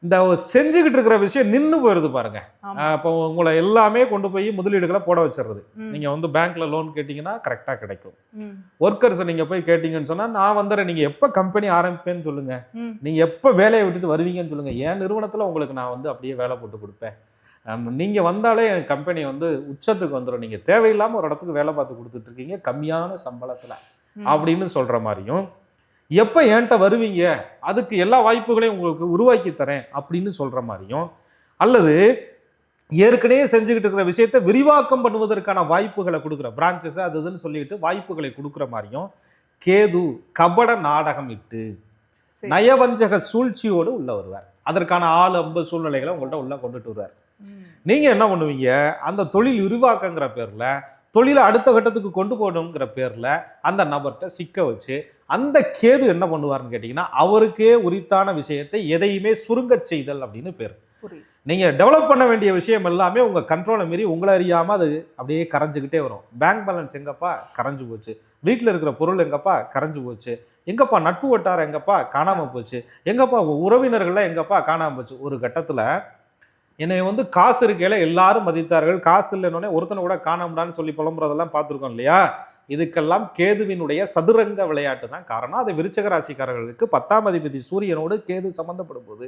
இந்த செஞ்சுக்கிட்டு இருக்கிற விஷயம் நின்று போயிருது பாருங்க. இப்போ உங்களை எல்லாமே கொண்டு போய் முதலீடுகளை போட வச்சிடுறது. நீங்க வந்து பேங்க்ல லோன் கேட்டீங்கன்னா கரெக்டா கிடைக்கும். ஒர்க்கர்ஸ் நீங்க போய் கேட்டீங்கன்னு சொன்னா நான் வந்துடுறேன், நீங்க எப்ப கம்பெனி ஆரம்பிப்பேன்னு சொல்லுங்க, நீங்க எப்ப வேலையை விட்டுட்டு வருவீங்கன்னு சொல்லுங்க, என் நிறுவனத்துல உங்களுக்கு நான் வந்து அப்படியே வேலை போட்டு கொடுப்பேன், நீங்க வந்தாலே என் கம்பெனி வந்து உச்சத்துக்கு வந்துடும், நீங்க தேவையில்லாம ஒரு இடத்துக்கு வேலை பார்த்து கொடுத்துட்டு இருக்கீங்க கம்மியான சம்பளத்துல அப்படின்னு சொல்ற மாதிரியும், எப்ப என்கிட்ட வருவீங்க அதுக்கு எல்லா வாய்ப்புகளையும் உங்களுக்கு உருவாக்கி தரேன் அப்படின்னு சொல்ற மாதிரியும், அல்லது ஏற்கனவே செஞ்சுக்கிட்டு இருக்கிற விஷயத்தை விரிவாக்கம் பண்ணுவதற்கான வாய்ப்புகளை கொடுக்குற பிரான்ச்சஸ் அது இதுன்னு சொல்லிட்டு வாய்ப்புகளை கொடுக்குற மாதிரியும் கேது கபட நாடகம் இட்டு நயவஞ்சக சூழ்ச்சியோடு உள்ள வருவார். அதற்கான ஆள் அம்பு சூழ்நிலைகளை உங்கள்கிட்ட உள்ள கொண்டுட்டு வருவார். நீங்க என்ன பண்ணுவீங்க, அந்த தொழில் விரிவாக்கங்கிற பேர்ல தொழிலை அடுத்த கட்டத்துக்கு கொண்டு போகணுங்கிற பேர்ல அந்த நபர்கிட்ட சிக்க வச்சு, அந்த கேது என்ன பண்ணுவார்னு கேட்டீங்கன்னா அவருக்கே உரித்தான விஷயத்தை எதையுமே சுருங்க செய்தல் அப்படின்னு பேர். நீங்க டெவலப் பண்ண வேண்டிய விஷயம் எல்லாமே உங்க கண்ட்ரோலை மீறி உங்களை அறியாம அது அப்படியே கரைஞ்சுக்கிட்டே வரும். பேங்க் பேலன்ஸ் எங்கப்பா கரைஞ்சு போச்சு, வீட்டில் இருக்கிற பொருள் எங்கப்பா கரைஞ்சு போச்சு, எங்கப்பா நட்பு வட்டாரம் எங்கப்பா காணாம போச்சு, எங்கப்பா உறவினர்கள்லாம் எங்கப்பா காணாம போச்சு. ஒரு கட்டத்துல என்னை வந்து காசு இருக்கையில எல்லாரும் மதித்தார்கள், காசு இல்லைன்னொடனே ஒருத்தனை கூட காணாமடான்னு சொல்லி புலம்புறதெல்லாம் பார்த்துருக்கோம் இல்லையா. இதுக்கெல்லாம் கேதுவினுடைய சதுரங்க விளையாட்டு தான் காரணம். அது விருச்சக ராசிக்காரர்களுக்கு 10ஆம் அதிபதி சூரியனோடு கேது சம்பந்தப்படும் போது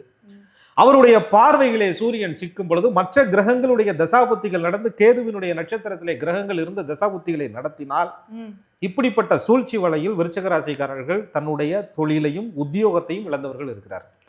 அவருடைய பார்வைகளே சூரியன் சிக்கும் பொழுது மற்ற கிரகங்களுடைய தசாபுத்திகள் நடந்து கேதுவினுடைய நட்சத்திரத்திலே கிரகங்கள் இருந்த தசாபுத்திகளை நடத்தினால் இப்படிப்பட்ட சூழ்ச்சி வலையில் விருச்சக ராசிக்காரர்கள் தன்னுடைய தொழிலையும் உத்தியோகத்தையும் இழந்தவர்கள் இருக்கிறார்.